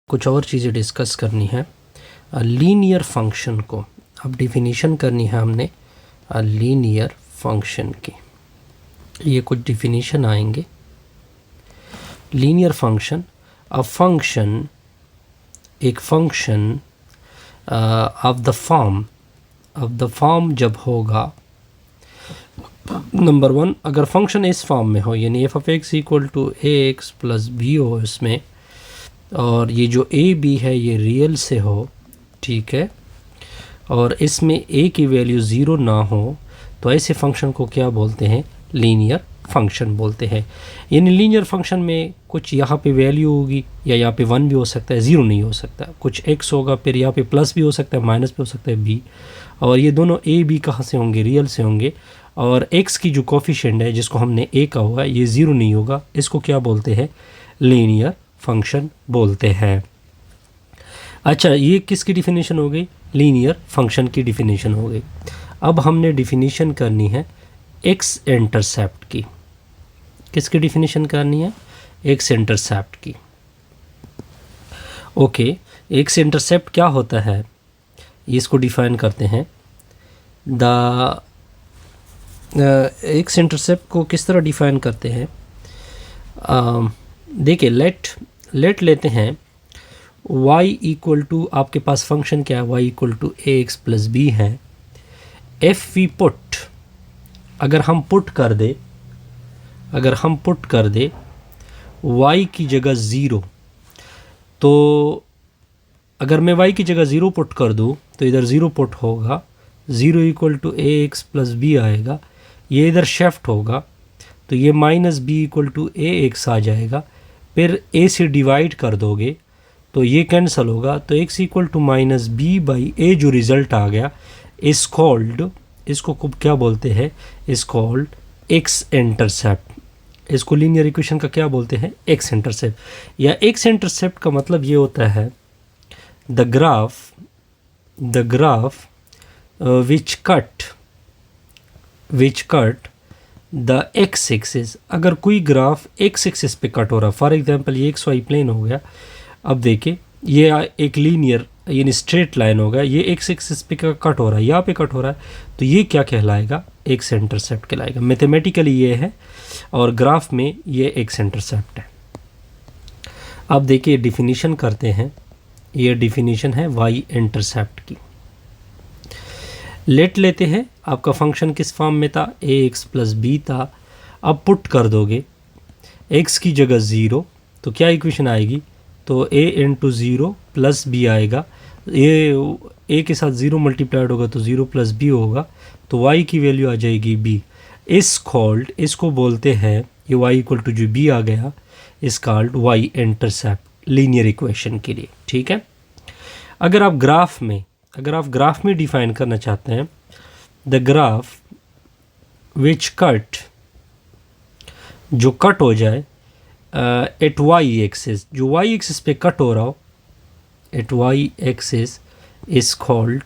कुछ और चीज़ें डिस्कस करनी है। लीनियर फंक्शन को अब डिफिनीशन करनी है हमने लीनियर फंक्शन की। ये कुछ डिफिनीशन आएंगे। लीनियर फंक्शन, अ फंक्शन, एक फंक्शन ऑफ द फॉर्म जब होगा, नंबर वन, अगर फंक्शन इस फॉर्म में हो, यानी F of X equal to A x plus B हो इसमें, और ये जो ए बी है ये रियल से हो, ठीक है, और इसमें ए की वैल्यू ज़ीरो ना हो, तो ऐसे फंक्शन को क्या बोलते हैं? लीनियर फंक्शन बोलते हैं। यानी लीनियर फंक्शन में कुछ यहाँ पे वैल्यू होगी, या यहाँ पे वन भी हो सकता है, ज़ीरो नहीं हो सकता, कुछ एक्स होगा, फिर यहाँ पे प्लस भी हो सकता है, माइनस भी हो सकता है बी, और ये दोनों ए बी कहाँ से होंगे? रियल से होंगे। और एक्स की जो कोफिशिएंट है जिसको हमने ए का हुआ है ये ज़ीरो नहीं होगा, इसको क्या बोलते हैं? लीनियर फंक्शन बोलते हैं। अच्छा, ये किसकी डिफिनीशन हो गई? लीनियर फंक्शन की डिफिनीशन हो गई। अब हमने डिफिनीशन करनी है एक्स इंटरसेप्ट की। किसकी डिफिनीशन करनी है? एक्स इंटरसेप्ट की। ओके, एक्स इंटरसेप्ट क्या होता है इसको डिफाइन करते हैं। द एक्स इंटरसेप्ट को किस तरह डिफाइन करते हैं? देखिए, लेट लेते हैं y इक्वल टू, आपके पास फंक्शन क्या है? y equal to A x plus b है। एफ वी पुट, अगर हम पुट कर दे y की जगह ज़ीरो, तो अगर मैं y की जगह ज़ीरो पुट कर दूँ तो इधर ज़ीरो पुट होगा, zero equal to A x plus B आएगा, ये इधर शिफ्ट होगा तो ये minus B equal to A X आ जाएगा, फिर ए से डिवाइड कर दोगे तो ये कैंसिल होगा, तो X equal to minus B by A जो रिज़ल्ट आ गया इस कॉल्ड, इसको क्या बोलते हैं? इस कॉल्ड एक्स इंटरसेप्ट। इसको लीनियर इक्वेशन का क्या बोलते हैं? X intercept. या एक्स इंटरसेप्ट का मतलब ये होता है the graph which cut the x axis. अगर कोई ग्राफ एक्स एक्सिस पे कट हो रहा है, फॉर एग्जांपल ये एक्स वाई प्लेन हो गया, अब देखिए ये एक लीनियर यानी स्ट्रेट लाइन होगा, ये एक्स एक्सिस पे कट हो रहा है, यहाँ पे कट हो रहा है, तो ये क्या कहलाएगा? एक्स इंटरसेप्ट कहलाएगा। मैथमेटिकली ये है और ग्राफ में ये एक्स इंटरसेप्ट है। अब देखिए डिफिनीशन करते हैं, ये डिफिनीशन है वाई इंटरसेप्ट की। लेट लेते हैं आपका फंक्शन किस फॉर्म में था? ए एक्स प्लस बी था। अब पुट कर दोगे एक्स की जगह ज़ीरो, तो क्या इक्वेशन आएगी? तो ए इंटू ज़ीरो प्लस बी आएगा, ये ए के साथ ज़ीरो मल्टीप्लाइड होगा तो ज़ीरो प्लस बी होगा, तो वाई की वैल्यू आ जाएगी बी। इसको बोलते हैं, ये वाई इक्वल टू जो बी आ गया is called y intercept linear equation के लिए, ठीक है। अगर आप ग्राफ में डिफाइन करना चाहते हैं, द ग्राफ विच कट, जो कट हो जाए एट वाई एक्सिस, जो वाई एक्सिस पे कट हो रहा हो, at y axis is called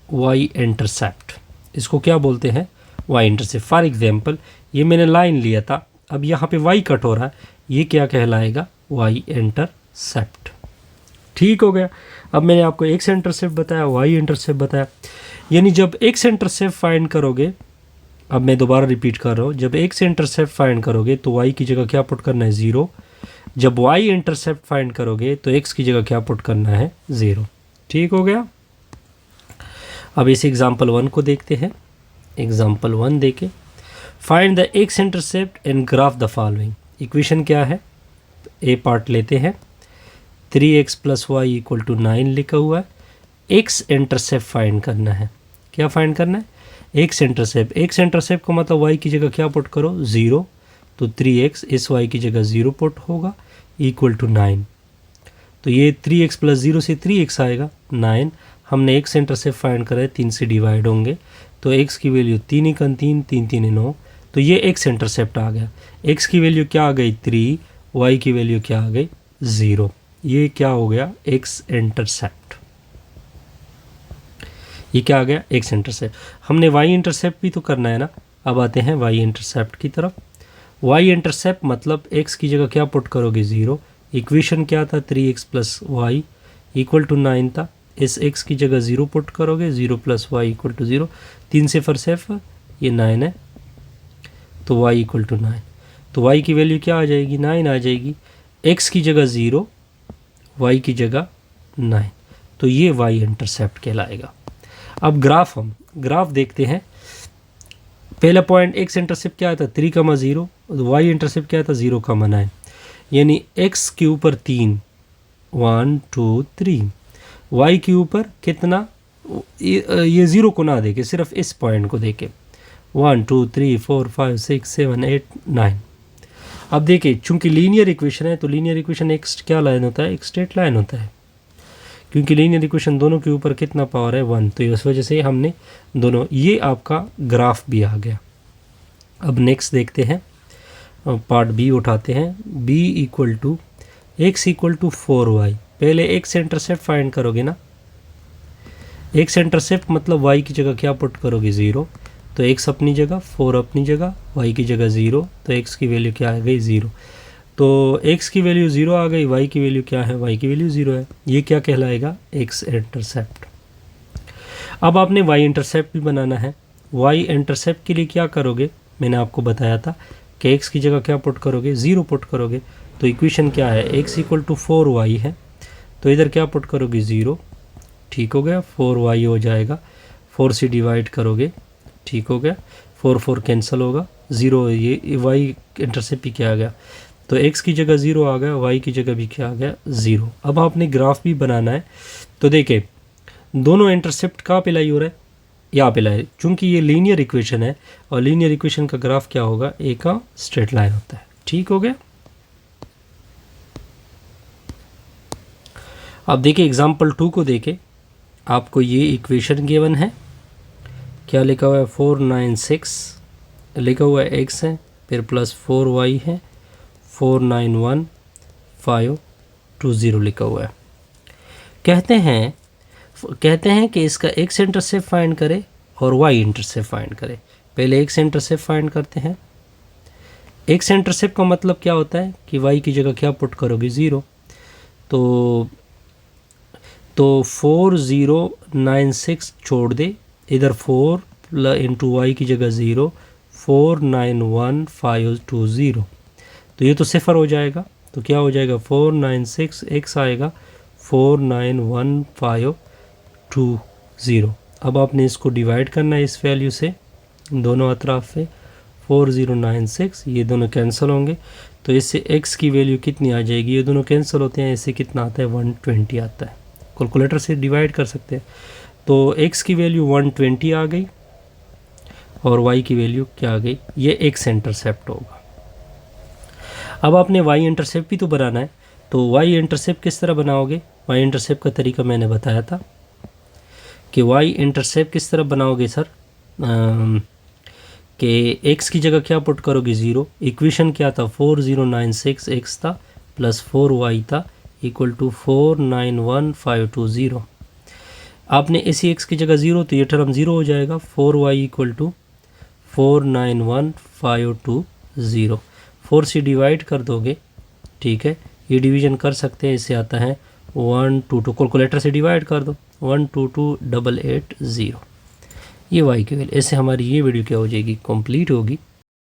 y intercept. इसको क्या बोलते हैं? Y intercept. फॉर एग्जांपल ये मैंने लाइन लिया था, अब यहाँ पे वाई कट हो रहा है, ये क्या कहलाएगा? Y intercept. ठीक हो गया। अब मैंने आपको एक्स इंटरसेप्ट बताया, वाई इंटरसेप्ट बताया। यानी जब एक्स इंटरसेप्ट फाइंड करोगे, अब मैं दोबारा रिपीट कर रहा हूँ, जब एक्स इंटरसेप्ट फाइंड करोगे तो वाई की जगह क्या पुट करना है? ज़ीरो। जब वाई इंटरसेप्ट फाइंड करोगे तो एक्स की जगह क्या पुट करना है? ज़ीरो। ठीक हो गया। अब इस एग्जाम्पल 1 को देखते हैं। एग्जाम्पल 1 देखें, find the x intercept and graph the following. Equation क्या है? ए पार्ट लेते हैं, 3x plus Y equal to 9 लिखा हुआ है। एक्स इंटरसेप्ट फाइंड करना है। क्या फाइंड करना है? X intercept. एक्स इंटरसेप्ट का मतलब वाई की जगह क्या पुट करो? ज़ीरो, तो 3x इस वाई की जगह ज़ीरो पुट होगा इक्वल टू 9। तो ये 3x प्लस ज़ीरो से 3x आएगा 9। हमने एक्स इंटरसेप्ट फाइंड करा है, 3 से डिवाइड होंगे, तो x की वैल्यू 3 एकन 3, 3 3 9, तो ये एक्स इंटरसेप्ट आ गया। x की वैल्यू क्या आ गई? 3, y की वैल्यू क्या आ गई? 0। ये क्या हो गया? X intercept. ये क्या आ गया? X intercept. हमने वाई इंटरसेप्ट भी तो करना है ना। अब आते हैं वाई इंटरसेप्ट की तरफ। वाई इंटरसेप्ट मतलब एक्स की जगह क्या पुट करोगे? 0, इक्वेशन क्या था 3x plus Y equal to 9 था। इस x की जगह 0 पुट करोगे, 0 प्लस वाई इक्वल टू 0, 3 से फर सेफ ये 9 है, तो y इक्वल टू 9। तो y की वैल्यू क्या आ जाएगी, 9 आ जाएगी। x की जगह 0, y की जगह 9, तो ये y इंटरसेप्ट कहलाएगा। अब ग्राफ देखते हैं। पहला पॉइंट x इंटरसेप्ट क्या था 3,0, y इंटरसेप्ट क्या था 0,9, यानी x के ऊपर 3 1 2 3, y के ऊपर कितना, ये 0 को ना देके सिर्फ इस पॉइंट को देके 1 2 3 4 5 6 7 8 9। अब देखिए चूंकि लीनियर इक्वेशन है तो लीनियर इक्वेशन एक क्या लाइन होता है, एक स्ट्रेट लाइन होता है, क्योंकि लीनियर इक्वेशन दोनों के ऊपर कितना पावर है 1, तो इस वजह से हमने दोनों, ये आपका ग्राफ भी आ गया। अब नेक्स्ट देखते हैं, पार्ट बी उठाते हैं। b equal to x equal to 4y, पहले x इंटरसेप्ट फाइंड करोगे ना, x इंटरसेप्ट मतलब y की जगह क्या पुट करोगे 0, तो x अपनी जगह, 4 अपनी जगह, y की जगह 0, तो x की वैल्यू क्या आ गई 0, तो x की वैल्यू 0 आ गई, y की वैल्यू क्या है, y की वैल्यू 0 है, ये क्या कहलाएगा x इंटरसेप्ट। अब आपने y इंटरसेप्ट भी बनाना है। y इंटरसेप्ट के लिए क्या करोगे, मैंने आपको बताया था कि x की जगह क्या पुट करोगे 0 पुट करोगे, तो इक्वेशन क्या है x इक्वल टू 4y है, तो इधर क्या पुट करोगे 0, ठीक हो गया, 4y हो जाएगा, 4 से डिवाइड करोगे, ठीक हो गया, 4 4 कैंसिल होगा, 0 ये y इंटरसेप्ट भी क्या आ गया, तो x की जगह 0 आ गया, y की जगह भी क्या आ गया 0। अब आपने ग्राफ भी बनाना है, तो देखिए दोनों इंटरसेप्ट कहाँ पे लाई हो रहा है, यहाँ पे लाई, चूँकि ये लीनियर इक्वेशन है और लीनियर इक्वेशन का ग्राफ क्या होगा, एक का स्ट्रेट लाइन होता है, ठीक हो गया। अब देखिए एग्जाम्पल 2 को देखें, आपको ये इक्वेशन गिवन है, क्या लिखा हुआ है 496 लिखा हुआ है x है, फिर प्लस 4y है, 491520 लिखा हुआ है। कहते हैं कि इसका x इंटरसेप्ट फाइंड करे और y इंटरसेप्ट फाइंड करे। पहले x इंटरसेप्ट फाइंड करते हैं। x इंटरसेप्ट का मतलब क्या होता है कि y की जगह क्या पुट करोगे 0, तो 4096 छोड़ दे, इधर 4 इंटू वाई की जगह 0, 491520, तो ये तो सिफर हो जाएगा, तो क्या हो जाएगा 496 x आएगा 491520। अब आपने इसको डिवाइड करना है इस वैल्यू से, दोनों अतराफ पे 4096, ये दोनों कैंसिल होंगे, तो इससे x की वैल्यू कितनी आ जाएगी, ये दोनों कैंसिल होते हैं, इससे कितना आता है 120 आता है, कैलकुलेटर से डिवाइड कर सकते हैं। तो x की वैल्यू 120 आ गई और y की वैल्यू क्या आ गई, ये x इंटरसेप्ट होगा। अब आपने y इंटरसेप्ट भी तो बनाना है, तो y इंटरसेप्ट किस तरह बनाओगे, y इंटरसेप्ट का तरीका मैंने बताया था कि y इंटरसेप्ट किस तरह बनाओगे सर, कि x की जगह क्या पुट करोगे 0, इक्वेशन क्या था 4096 x था प्लस 4y था इक्वल टू 491520। आपने इसी x की जगह 0, तो ये टर्म 0 हो जाएगा, 4y इक्वल टू 491520, 4 से डिवाइड कर दोगे, ठीक है, ये डिवीजन कर सकते हैं, इससे आता है 122, कैलकुलेटर से डिवाइड कर दो 122880, ये y की वैल्यू। ऐसे हमारी ये वीडियो क्या हो जाएगी, कंप्लीट होगी।